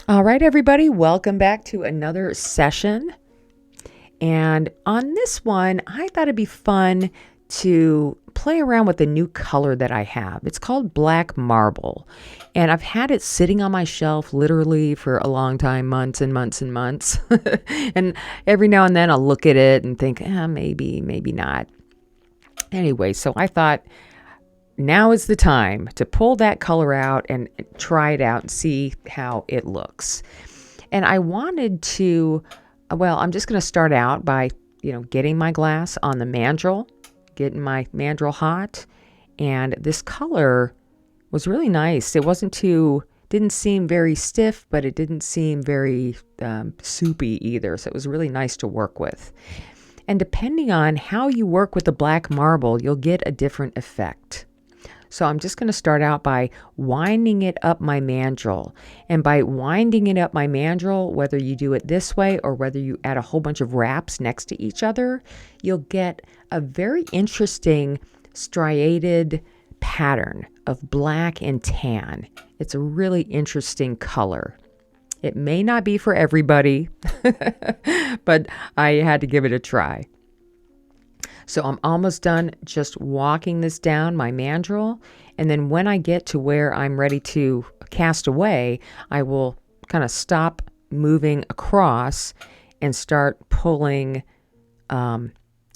All right, everybody, welcome back to another session. And on this one, I thought it'd be fun to play around with the new color that I have. It's called black marble. And I've had it sitting on my shelf literally for a long time, months and months and months. And every now and then I'll look at it and think, maybe not. Anyway, so I thought now is the time to pull that color out and try it out and see how it looks. And I wanted to, I'm just going to start out by, getting my glass on the mandrel, getting my mandrel hot. And this color was really nice. It didn't seem very stiff, but it didn't seem very soupy either. So it was really nice to work with. And depending on how you work with the black marble, you'll get a different effect. So I'm just going to start out by winding it up my mandrel. And by winding it up my mandrel, whether you do it this way or whether you add a whole bunch of wraps next to each other, you'll get a very interesting striated pattern of black and tan. It's a really interesting color. It may not be for everybody, but I had to give it a try. So I'm almost done just walking this down my mandrel. And then when I get to where I'm ready to cast away, I will kind of stop moving across and start pulling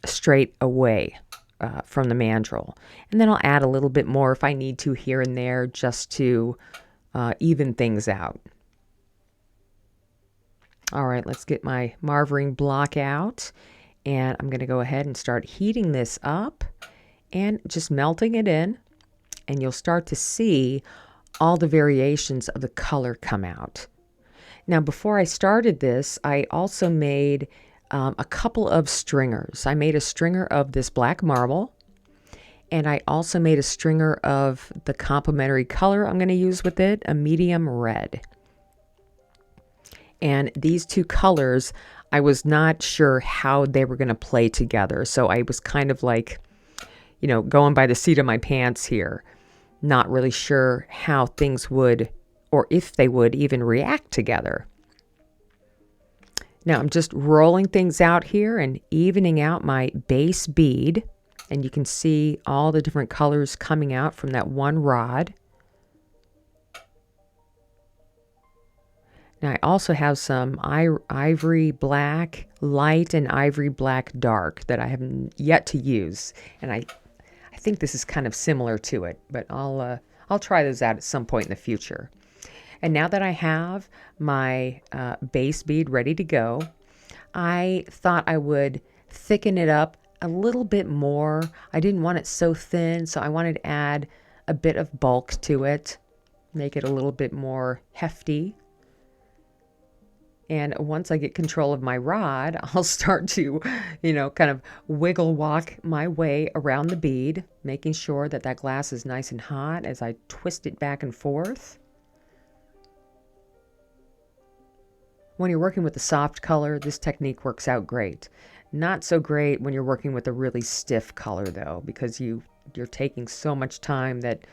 straight away from the mandrel. And then I'll add a little bit more if I need to here and there just to even things out. All right, let's get my marvering block out. And I'm going to go ahead and start heating this up and just melting it in. And you'll start to see all the variations of the color come out. Now, before I started this, I also made a couple of stringers. I made a stringer of this black marble. And I also made a stringer of the complementary color I'm going to use with it, a medium red. And these two colors, I was not sure how they were going to play together. So I was kind of like, going by the seat of my pants here, not really sure how things would, or if they would even react together. Now I'm just rolling things out here and evening out my base bead. And you can see all the different colors coming out from that one rod. Now I also have some ivory black light and ivory black dark that I haven't yet to use. And I think this is kind of similar to it, but I'll try those out at some point in the future. And now that I have my base bead ready to go, I thought I would thicken it up a little bit more. I didn't want it so thin, so I wanted to add a bit of bulk to it, make it a little bit more hefty. And once I get control of my rod, I'll start to, kind of wiggle walk my way around the bead, making sure that glass is nice and hot as I twist it back and forth. When you're working with a soft color, this technique works out great. Not so great when you're working with a really stiff color, though, because you're taking so much time that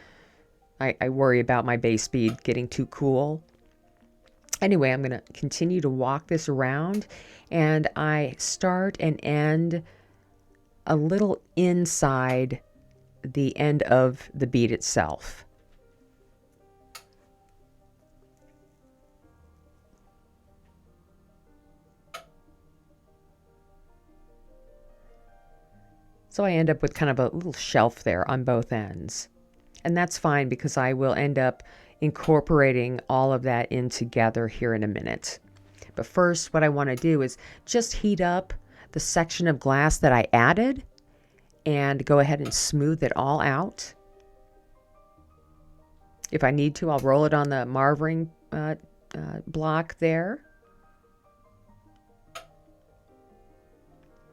I worry about my base bead getting too cool. Anyway, I'm going to continue to walk this around, and I start and end a little inside the end of the bead itself. So I end up with kind of a little shelf there on both ends. And that's fine because I will end up incorporating all of that in together here in a minute. But first, what I want to do is just heat up the section of glass that I added and go ahead and smooth it all out. If I need to, I'll roll it on the marvering block there.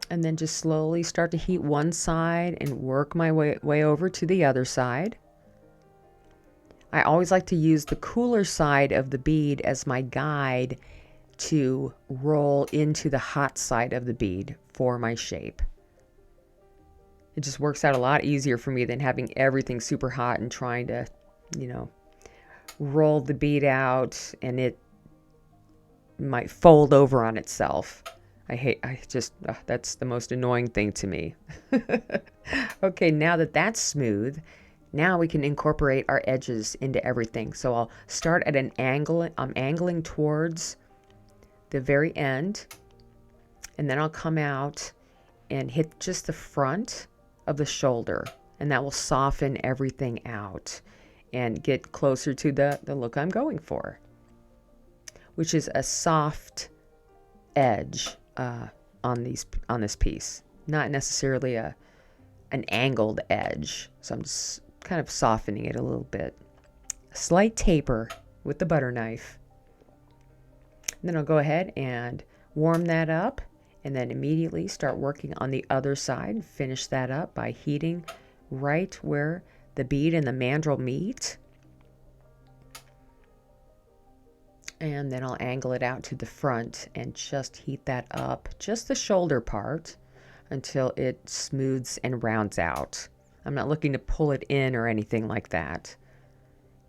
And then just slowly start to heat one side and work my way over to the other side. I always like to use the cooler side of the bead as my guide to roll into the hot side of the bead for my shape. It just works out a lot easier for me than having everything super hot and trying to, you know, roll the bead out and it might fold over on itself. That's the most annoying thing to me. Okay, now that that's smooth, now we can incorporate our edges into everything. So I'll start at an angle. I'm angling towards the very end, and then I'll come out and hit just the front of the shoulder, and that will soften everything out and get closer to the look I'm going for, which is a soft edge on this piece, not necessarily an angled edge. So I'm just kind of softening it a little bit. A slight taper with the butter knife. And then I'll go ahead and warm that up, and then immediately start working on the other side. Finish that up by heating right where the bead and the mandrel meet. And then I'll angle it out to the front and just heat that up, just the shoulder part, until it smooths and rounds out. I'm not looking to pull it in or anything like that.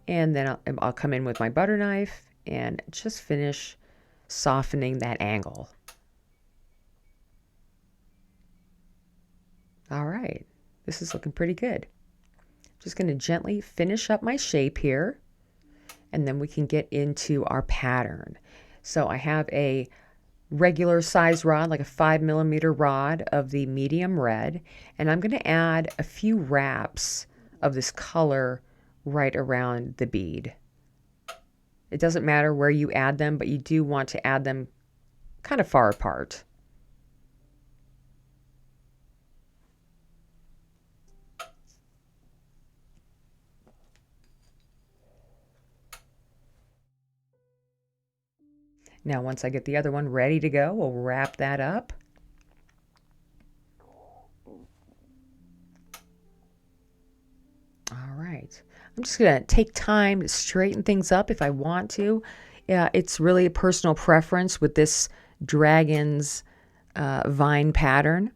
And then I'll come in with my butter knife and just finish softening that angle. All right, this is looking pretty good. Just going to gently finish up my shape here, and then we can get into our pattern. So I have a regular size rod, like a 5mm rod of the medium red, and I'm going to add a few wraps of this color right around the bead. It doesn't matter where you add them, but you do want to add them kind of far apart. Now, once I get the other one ready to go, we'll wrap that up. All right. I'm just going to take time to straighten things up if I want to. It's really a personal preference with this dragon's vine pattern.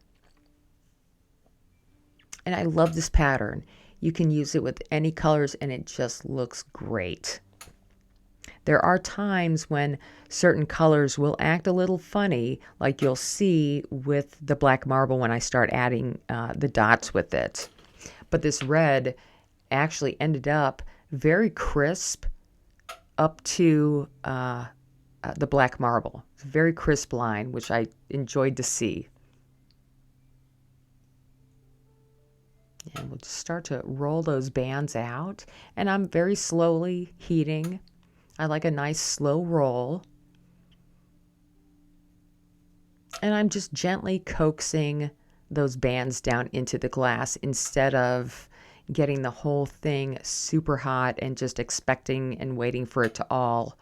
And I love this pattern. You can use it with any colors and it just looks great. There are times when certain colors will act a little funny, like you'll see with the black marble when I start adding the dots with it. But this red actually ended up very crisp up to the black marble. Very crisp line, which I enjoyed to see. And we'll just start to roll those bands out. And I'm very slowly heating. I like a nice slow roll. And I'm just gently coaxing those bands down into the glass instead of getting the whole thing super hot and just expecting and waiting for it to all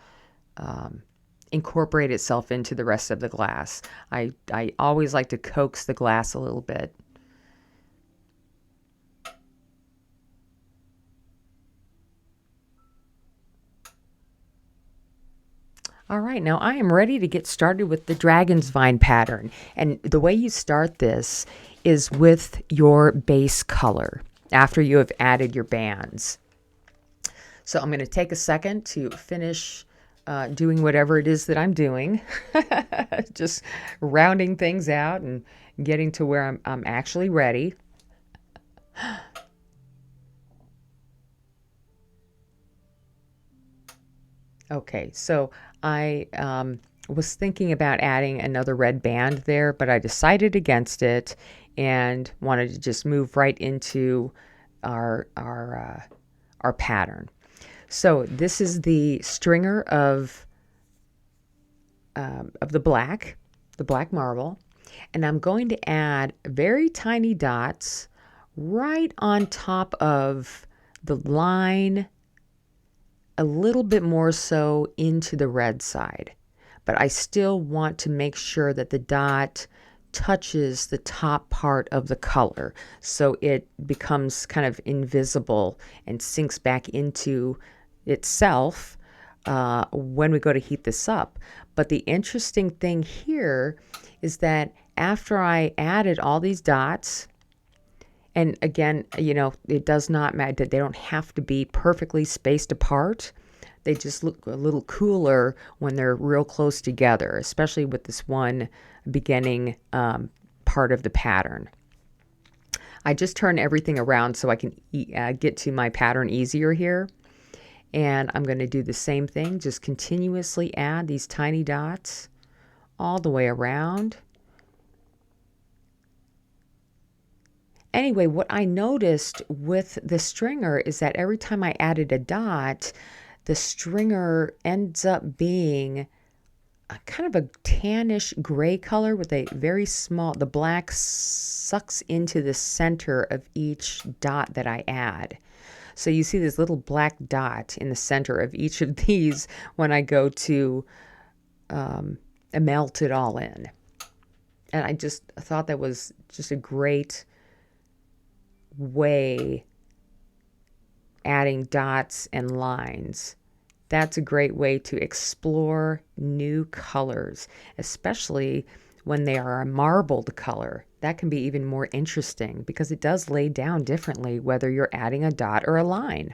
incorporate itself into the rest of the glass. I always like to coax the glass a little bit. All right, now I am ready to get started with the dragon's vine pattern. And the way you start this is with your base color after you have added your bands. So I'm going to take a second to finish doing whatever it is that I'm doing. Just rounding things out and getting to where I'm actually ready. Okay, so I was thinking about adding another red band there, but I decided against it and wanted to just move right into our pattern. So this is the stringer of the black marble, and I'm going to add very tiny dots right on top of the line, a little bit more so into the red side, but I still want to make sure that the dot touches the top part of the color so it becomes kind of invisible and sinks back into itself when we go to heat this up. But the interesting thing here is that after I added all these dots And again, it does not matter. They don't have to be perfectly spaced apart. They just look a little cooler when they're real close together, especially with this one beginning part of the pattern. I just turn everything around so I can get to my pattern easier here. And I'm going to do the same thing, just continuously add these tiny dots all the way around. Anyway, what I noticed with the stringer is that every time I added a dot, the stringer ends up being a kind of a tannish gray color with a very small, the black sucks into the center of each dot that I add. So you see this little black dot in the center of each of these when I go to melt it all in. And I just thought that was just a great way adding dots and lines. That's a great way to explore new colors, especially when they are a marbled color. That can be even more interesting because it does lay down differently whether you're adding a dot or a line.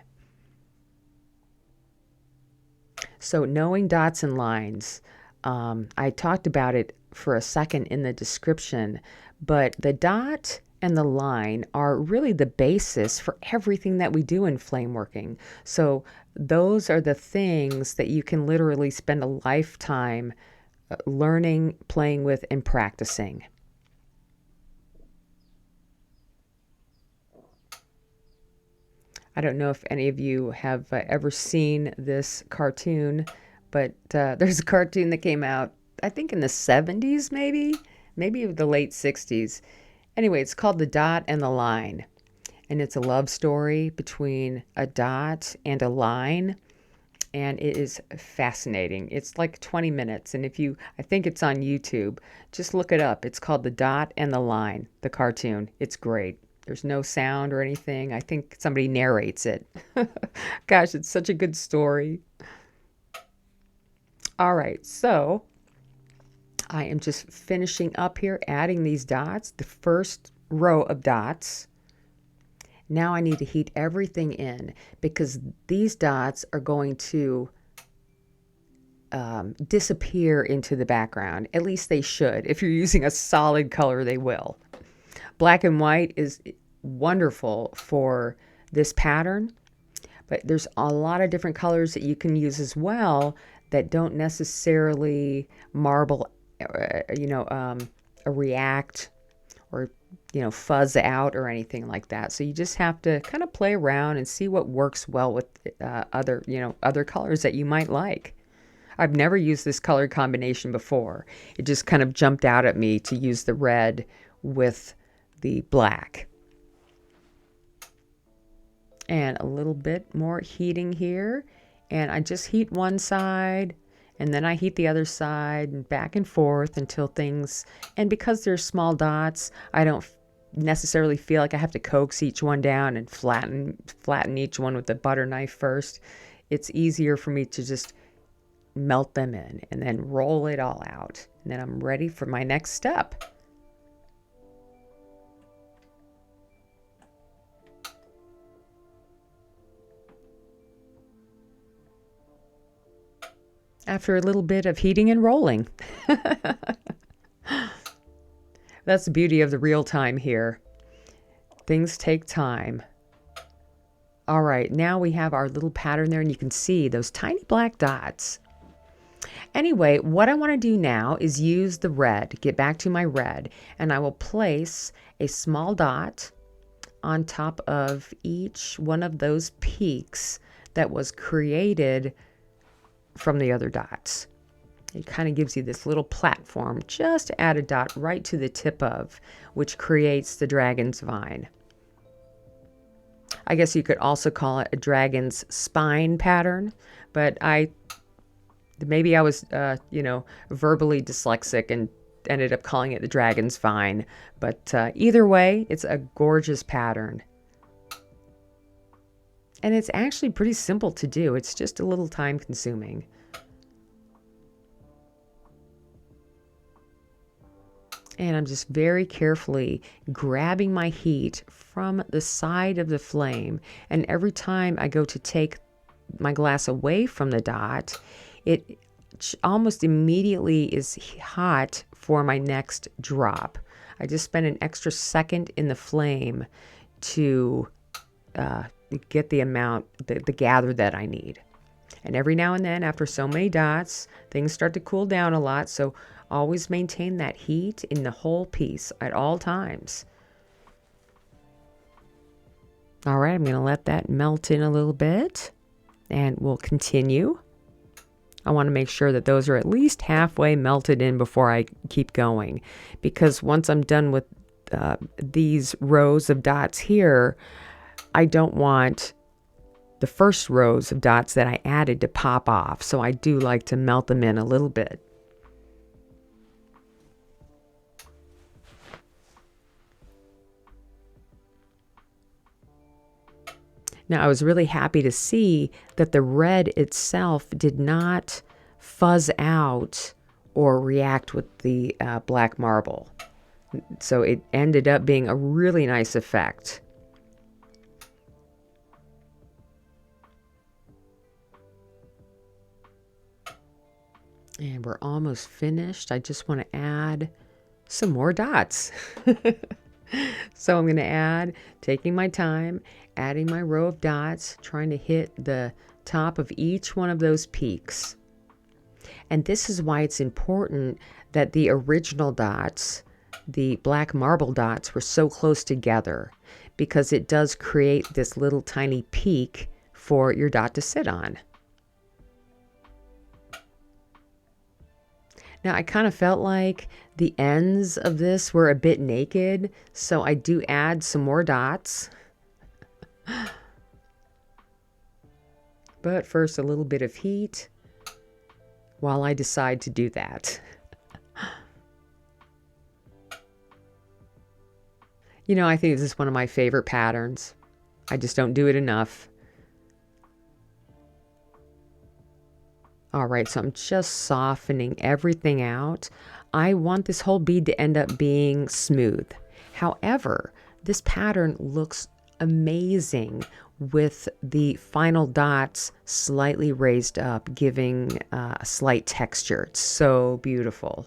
So knowing dots and lines, I talked about it for a second in the description, but the dot and the line are really the basis for everything that we do in flameworking. So those are the things that you can literally spend a lifetime learning, playing with, and practicing. I don't know if any of you have ever seen this cartoon, but there's a cartoon that came out, I think in the 70s, maybe the late 60s. Anyway, it's called The Dot and the Line, and it's a love story between a dot and a line, and it is fascinating. It's like 20 minutes, and I think it's on YouTube. Just look it up. It's called The Dot and the Line, the cartoon. It's great. There's no sound or anything. I think somebody narrates it. Gosh, it's such a good story. All right, so I am just finishing up here, adding these dots, the first row of dots. Now I need to heat everything in because these dots are going to disappear into the background. At least they should. If you're using a solid color, they will. Black and white is wonderful for this pattern, but there's a lot of different colors that you can use as well that don't necessarily marble react or fuzz out or anything like that. So you just have to kind of play around and see what works well with other colors that you might like. I've never used this color combination before. It just kind of jumped out at me to use the red with the black. And a little bit more heating here, and I just heat one side and then I heat the other side and back and forth until things, and because they're small dots, I don't necessarily feel like I have to coax each one down and flatten each one with the butter knife first. It's easier for me to just melt them in and then roll it all out. And then I'm ready for my next step. After a little bit of heating and rolling. That's the beauty of the real time here. Things take time. All right, now we have our little pattern there, and you can see those tiny black dots. Anyway, what I want to do now is use the red, get back to my red, and I will place a small dot on top of each one of those peaks that was created from the other dots. It kind of gives you this little platform just to add a dot right to the tip of, which creates the dragon's vine. I guess you could also call it a dragon's spine pattern, but maybe I was, verbally dyslexic and ended up calling it the dragon's vine. But either way, it's a gorgeous pattern. And it's actually pretty simple to do. It's just a little time consuming. And I'm just very carefully grabbing my heat from the side of the flame. And every time I go to take my glass away from the dot, it almost immediately is hot for my next drop. I just spent an extra second in the flame to get the amount, the gather that I need. And every now and then, after so many dots, things start to cool down a lot. So always maintain that heat in the whole piece at all times. All right, I'm going to let that melt in a little bit, and we'll continue. I want to make sure that those are at least halfway melted in before I keep going, because once I'm done with these rows of dots here, I don't want the first rows of dots that I added to pop off. So I do like to melt them in a little bit. Now, I was really happy to see that the red itself did not fuzz out or react with the black marble. So it ended up being a really nice effect. And we're almost finished. I just want to add some more dots. So I'm going to add, taking my time, adding my row of dots, trying to hit the top of each one of those peaks. And this is why it's important that the original dots, the black marble dots, were so close together, because it does create this little tiny peak for your dot to sit on. Now, I kind of felt like the ends of this were a bit naked, so I do add some more dots. But first, a little bit of heat while I decide to do that. You know, I think this is one of my favorite patterns. I just don't do it enough. All right, so I'm just softening everything out. I want this whole bead to end up being smooth. However, this pattern looks amazing with the final dots slightly raised up, giving a slight texture. It's so beautiful.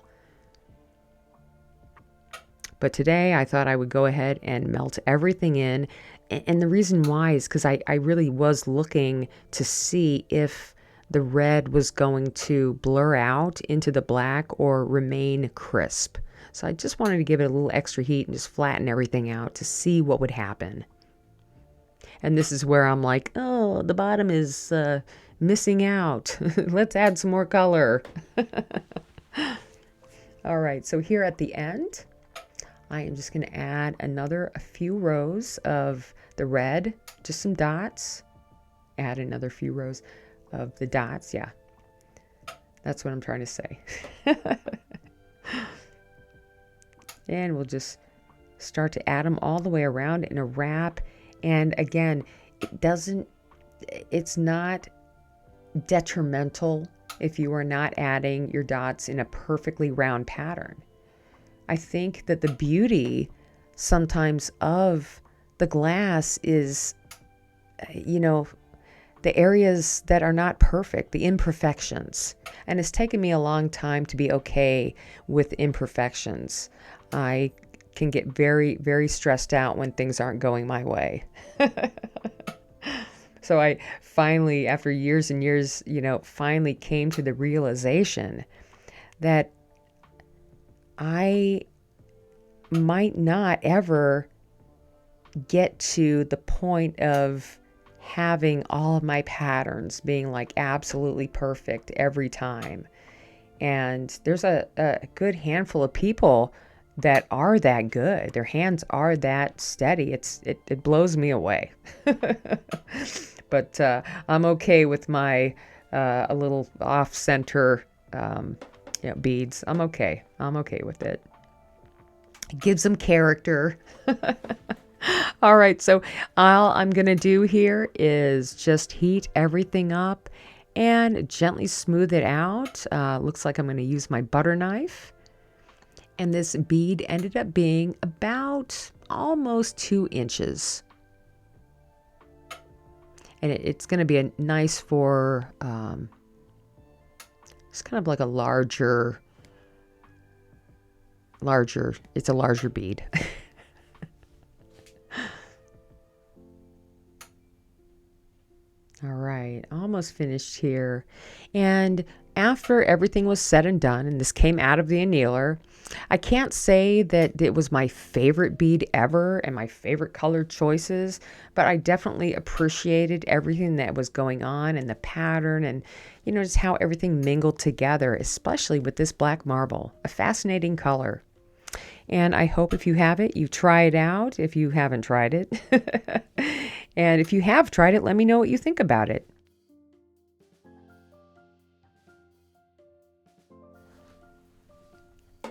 But today I thought I would go ahead and melt everything in. And the reason why is because I really was looking to see if the red was going to blur out into the black or remain crisp. So I just wanted to give it a little extra heat and just flatten everything out to see what would happen. And this is where I'm like, oh, the bottom is missing out. Let's add some more color. All right, so here at the end, I am just going to add a few rows of the red, just some dots. Add another few rows of the dots. Yeah, that's what I'm trying to say. And we'll just start to add them all the way around in a wrap. And again, it's not detrimental if you are not adding your dots in a perfectly round pattern. I think that the beauty sometimes of the glass is, the areas that are not perfect, the imperfections. And it's taken me a long time to be okay with imperfections. I can get very, very stressed out when things aren't going my way. So I finally, after years and years, finally came to the realization that I might not ever get to the point of having all of my patterns being like absolutely perfect every time. And there's a good handful of people that are that good. Their hands are that steady. It blows me away. But I'm okay with my a little off-center beads. I'm okay with it. It gives them character. All right, so all I'm going to do here is just heat everything up and gently smooth it out. Looks like I'm going to use my butter knife. And this bead ended up being about almost 2 inches. And it's going to be a nice for, it's kind of like a larger, it's a larger bead. All right, almost finished here. And after everything was said and done, and this came out of the annealer, I can't say that it was my favorite bead ever and my favorite color choices, but I definitely appreciated everything that was going on and the pattern and, just how everything mingled together, especially with this black marble, a fascinating color. And I hope if you have it, you try it out if you haven't tried it. And if you have tried it, let me know what you think about it.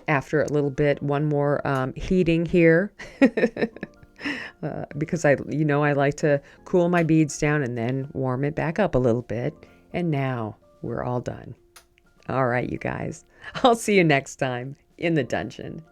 After a little bit, one more heating here. Because I like to cool my beads down and then warm it back up a little bit. And now we're all done. All right, you guys. I'll see you next time in the dungeon.